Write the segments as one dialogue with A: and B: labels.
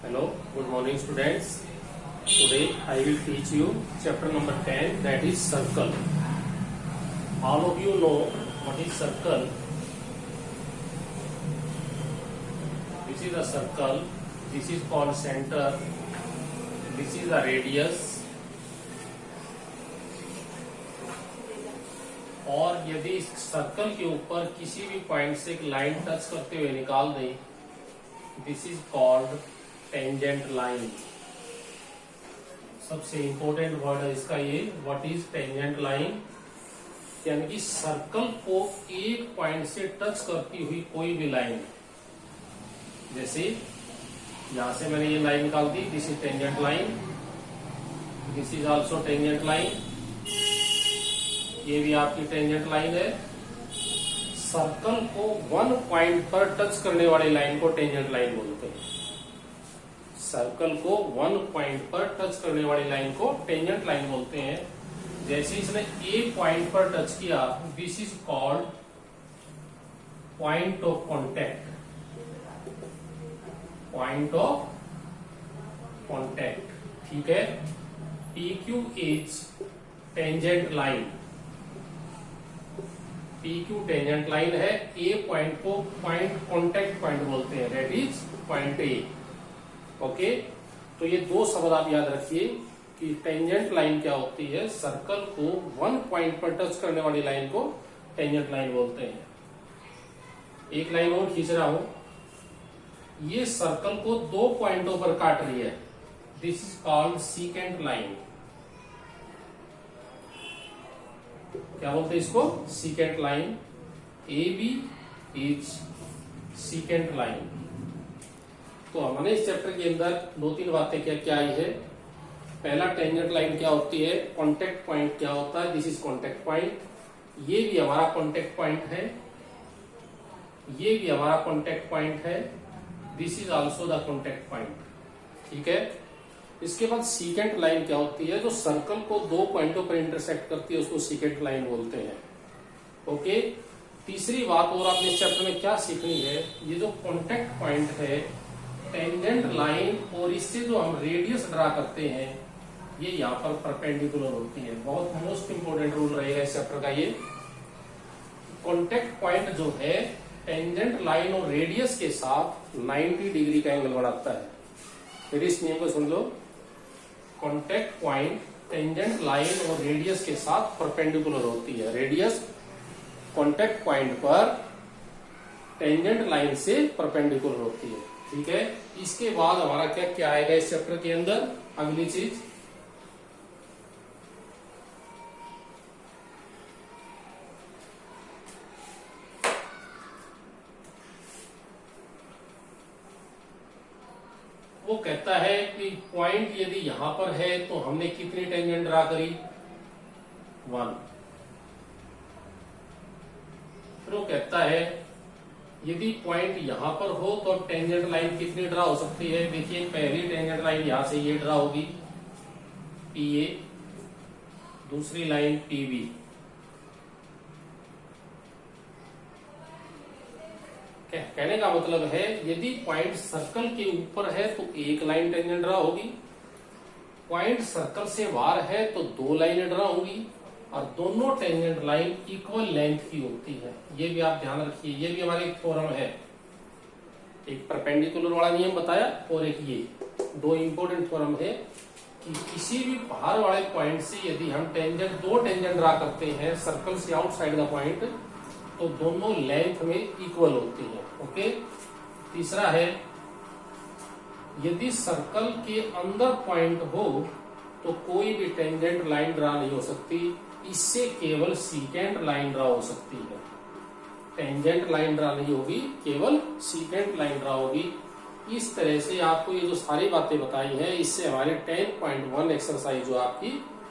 A: Hello, good morning students. Today I will teach you chapter number 10, that is circle. All of you know what is circle. This is a circle, this is called center, this is a radius. और यदि इस circle के ऊपर किसी भी point से एक line touch करते हुए निकाल दें, this is called tangent line. सबसे इंपॉर्टेंट वर्ड है इसका ये, व्हाट इज टेंजेंट लाइन. यानी कि सर्कल को एक पॉइंट से टच करती हुई कोई भी लाइन. जैसे यहां से मैंने ये लाइन निकाल दी, this is tangent line, this is also tangent line, ये भी आपकी टेंजेंट लाइन है. सर्कल को वन पॉइंट पर टच करने वाली लाइन को टेंजेंट लाइन बोलते हैं. सर्कल को वन पॉइंट पर टच करने वाली लाइन को टेंजेंट लाइन बोलते हैं. जैसे इसने एक पॉइंट पर टच किया, this is called point of contact. Point of contact, ठीक है. PQ is tangent line. PQ tangent line है. ए पॉइंट को पॉइंट कॉन्टैक्ट पॉइंट बोलते हैं, that is point A. Okay, तो ये दो शब्द आप याद रखिए कि टेंजेंट लाइन क्या होती है. सर्कल को वन पॉइंट पर टच करने वाली लाइन को टेंजेंट लाइन बोलते हैं. एक लाइन और खींच रहा हूं, ये सर्कल को दो पॉइंटों पर काट रही है, this is called secant line. क्या बोलते हैं इसको? Secant line. A B is secant line. तो हमने इस चैप्टर के अंदर दो तीन बातें क्या आई है. पहला, टेंजेंट लाइन क्या होती है, कॉन्टैक्ट पॉइंट क्या होता है, दिस इज कॉन्टैक्ट पॉइंट. ये भी हमारा कॉन्टैक्ट पॉइंट है, ये भी हमारा कॉन्टैक्ट पॉइंट है, this is also the contact point. ठीक है. इसके बाद सीकेंट लाइन क्या होती है, जो सर्कल को दो पॉइंटों पर इंटरसेक्ट करती है, उसको सीकेंट लाइन बोलते हैं. ओके. तीसरी बात और आपने इस चैप्टर में क्या सीखनी है, ये जो कॉन्टैक्ट पॉइंट है टेंजेंट लाइन और इससे जो हम रेडियस ड्रा करते हैं, ये यहाँ पर परपेंडिकुलर होती है. बहुत मोस्ट इंपोर्टेंट रूल रहेगा इस चैप्टर का ये. कॉन्टैक्ट पॉइंट जो है टेंजेंट लाइन और रेडियस के साथ 90 डिग्री का एंगल बनाता है. फिर इस नियम को सुन लो. कॉन्टैक्ट पॉइंट टेंजेंट लाइन और रेडियस के साथ परपेंडिकुलर होती है. रेडियस कॉन्टैक्ट पॉइंट पर टेंजेंट लाइन से परपेंडिकुलर होती है. ठीक है. इसके बाद हमारा क्या क्या आएगा इस चैप्टर के अंदर, अगली चीज, वो कहता है कि पॉइंट यदि यहां पर है तो हमने कितनी टेंजेंट ड्रा करी, 1. फिर वो कहता है यदि पॉइंट यहां पर हो तो टेंजेंट लाइन कितनी ड्रा हो सकती है. देखिए, पहली टेंजेंट लाइन यहां से ये ड्रा होगी, PA. दूसरी लाइन PB. कहने का मतलब है यदि पॉइंट सर्कल के ऊपर है तो एक लाइन टेंजेंट ड्रा होगी, पॉइंट सर्कल से बाहर है तो दो लाइनें ड्रा होंगी, और दोनों टेंजेंट लाइन इक्वल लेंथ की होती है. ये भी आप ध्यान रखिए. ये भी हमारे एक थ्योरम है. एक परपेंडिकुलर वाला नियम बताया और एक ये, दो इंपॉर्टेंट थ्योरम है कि किसी भी बाहर वाले पॉइंट से यदि हम दो टेंजेंट ड्रा करते हैं सर्कल से आउटसाइड द पॉइंट, तो दोनों लेंथ में इक्वल होती है. ओके. तीसरा है, यदि सर्कल के अंदर पॉइंट हो तो कोई भी टेंजेंट लाइन ड्रा नहीं हो सकती, इससे केवल सीकेंट लाइन ड्रा हो सकती है. टेंजेंट लाइन ड्रा नहीं होगी, केवल सीकेंट लाइन ड्रा होगी. इस तरह से आपको ये जो सारी बातें बताई हैं, इससे हमारे 10.1 एक्सरसाइज जो आपकी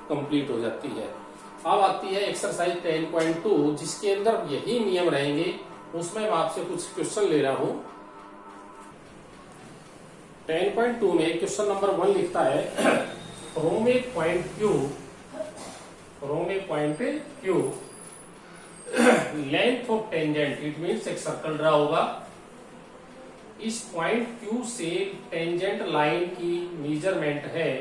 A: कंप्लीट हो जाती है. अब आती है एक्सरसाइज 10.2, जिसके अंदर यही नियम रहेंगे. उसमें मैं आपसे कुछ क्वेश्चन ले रहा हूं. 10.2 में क्वेश्चन नंबर 1 लिखता है, from a point Q length of tangent, it means एक सर्कल ड्रा होगा, इस पॉइंट Q से टेंजेंट लाइन की मेजरमेंट है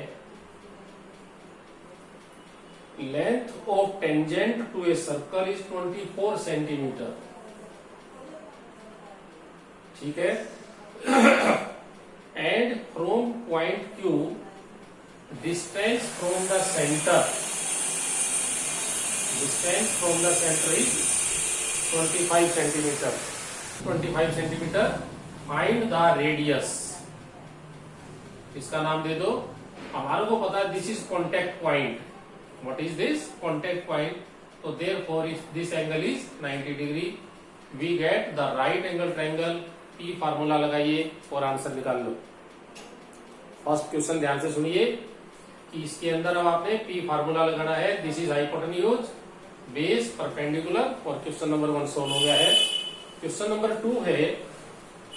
A: length of tangent to a circle is 24 centimetre. ठीक है। And from point Q distance from the centre is 25 centimetre. 25 centimetre. Find the radius. इसका नाम दे दो। हमारे को पता है this is contact point. What is this? Contact point. तो therefore if this angle is 90 degree we get the right angle triangle. P formula लगाइए और आंसर निकाल लो। फर्स्ट क्वेश्चन ध्यान से सुनिए कि इसके अंदर अब आपने P फार्मूला लगाना है। This is hypotenuse, base, perpendicular और क्वेश्चन नंबर 1 सोल्व हो गया है। क्वेश्चन नंबर 2 है।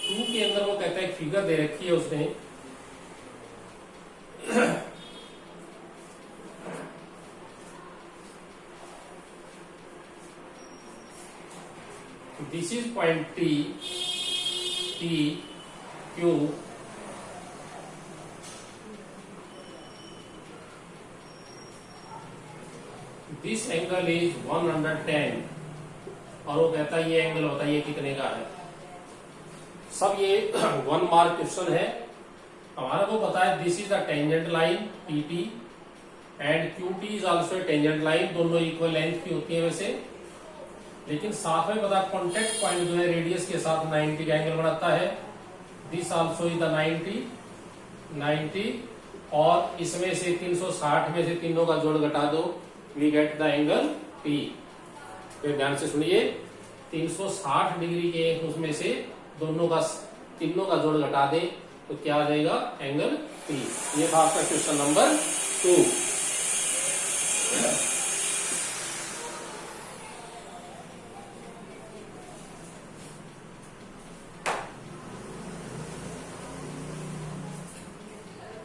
A: 2 के अंदर वो कहता है फिगर दे रखी है उसने। This is point T, Q, this angle is 110 और वो कहता है ये एंगल बताइए कितने का है। सब ये 1 मार्क क्वेश्चन है। हमारा को पता है this is the tangent line PT and QT is also tangent line. दोनों इक्वल लेंथ की होती है वैसे, लेकिन साथ में पता कॉन्टेक्ट पॉइंट जो है रेडियस के साथ 90 का एंगल बनाता है। दिस आल्सो इज द 90 और इसमें से 360 में से तीनों का जोड़ घटा दो, we get the angle P। फिर ध्यान से सुनिए 360 डिग्री के उसमें से तीनों का जोड़ घटा दे तो क्या आ जाएगा? Angle P। ये था आपका question number 2।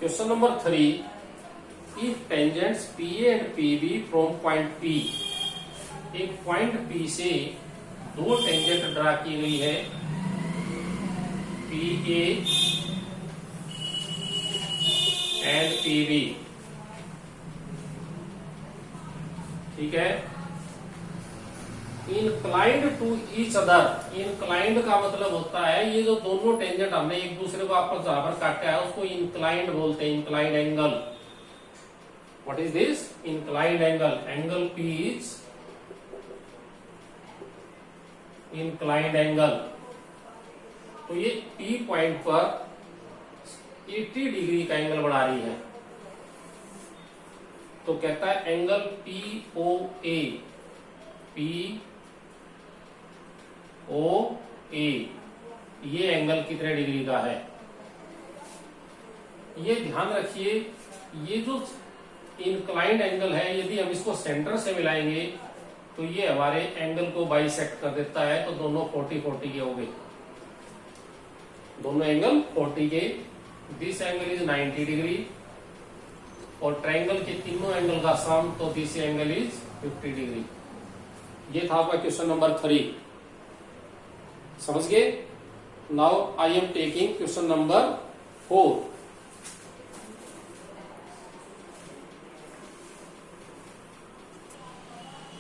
A: Question number 3, if tangents PA and PB from point P, एक पॉइंट P से 2 टेंजेंट ड्रा की गई है PA एंड PB। ठीक है। Inclined to each other. Inclined का मतलब होता है ये जो दोनों टेंजेंट हमने एक दूसरे को आपस जहां पर काटा है उसको इंक्लाइंड बोलते हैं। Inclined angle. What is this? Inclined angle. Angle P is inclined angle. तो ये P पॉइंट पर 80 डिग्री का एंगल बना रही है। तो कहता है एंगल POA, POA ये एंगल कितने डिग्री का है? ये ध्यान रखिए ये जो इंक्लाइंड एंगल है यदि हम इसको सेंटर से मिलाएंगे तो ये हमारे एंगल को बाइसेक्ट कर देता है। तो दोनों 40-40 के हो गए। दोनों एंगल 40 के। दिस एंगल इज 90 डिग्री और ट्रायंगल के तीनों एंगल का सम तो दिस एंगल इज 50 डिग्री। ये था आपका क्वेश्चन नंबर 3। समझ गए? Now I am taking question number 4।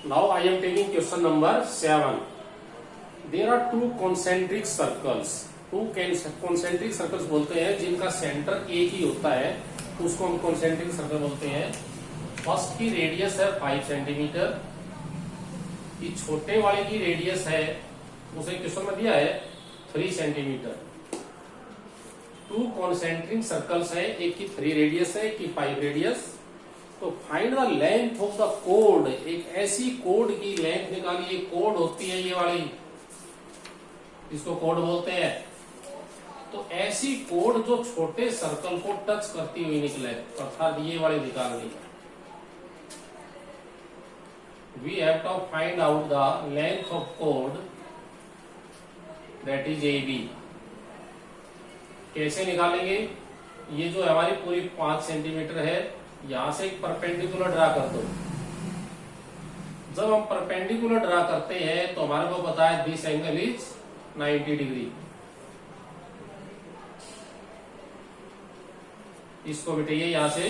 A: Now I am taking question number 7. There are 2 concentric circles. 2 concentric circles बोलते हैं जिनका सेंटर एक ही होता है, उसको हम concentric circle बोलते हैं। फर्स्ट की रेडियस है 5 सेंटीमीटर। ये छोटे वाले की रेडियस है, उसे क्वेश्चन में दिया है 3 सेंटीमीटर। 2 concentric circles है, एक की 3 रेडियस है, एक की 5 रेडियस। तो find the length of the code. एक ऐसी कोड की लेंथ निकालिए। कोड होती है ये वाली, इसको कोड बोलते हैं। तो ऐसी कोड जो छोटे सर्कल को टच करती हुई निकले, अर्थात ये वाली निकालनी है। We have to find out the length of कोड दैट इज AB। कैसे निकालेंगे? ये जो हमारी पूरी 5 सेंटीमीटर है, यहां से एक परपेंडिकुलर ड्रा कर दो। जब हम परपेंडिकुलर ड्रा करते हैं तो हमारे को पता है दिस एंगल इज 90 डिग्री। इसको मिटाइए यहाँ से।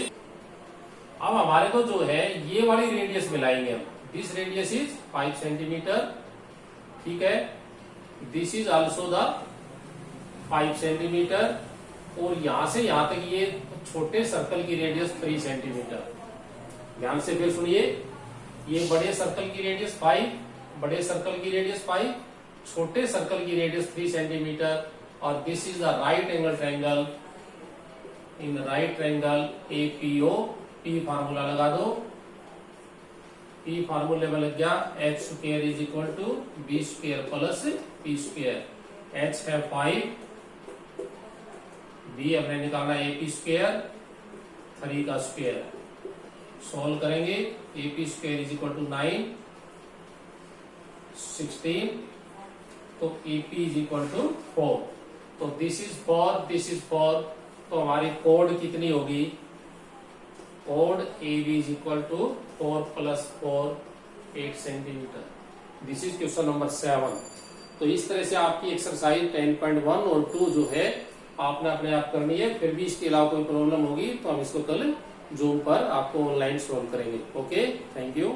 A: अब हमारे को जो है ये वाली रेडियस मिलाएंगे हम। दिस रेडियस इज 5 सेंटीमीटर, ठीक है। This is also the 5 centimetre, और यहां से यहां तक ये छोटे सर्कल की रेडियस 3 सेंटीमीटर। ध्यान से फिर सुनिए, ये बड़े सर्कल की रेडियस 5, बड़े सर्कल की रेडियस 5, छोटे सर्कल की रेडियस 3 सेंटीमीटर, और this is the right angle triangle. In right triangle APO, P formula लगा दो। P फार्मूले में लग गया h square is equal to b square plus p square. h है 5, b हमने निकालना AP स्क्वायर 3 का स्क्वायर। सॉल्व करेंगे, AP square is equal to 9, 16, तो AP इज इक्वल टू 4। तो दिस इज 4, दिस इज 4, तो हमारी कोड कितनी होगी? कोड AB is equal to 4 plus 4, 8 centimetre. This is question number 7। तो इस तरह से आपकी एक्सरसाइज 10.1 और 2 जो है आपने अपने आप करनी है। फिर भी इसके अलावा कोई प्रॉब्लम होगी तो हम इसको कल जूम पर आपको ऑनलाइन सॉल्व करेंगे। Okay, thank you.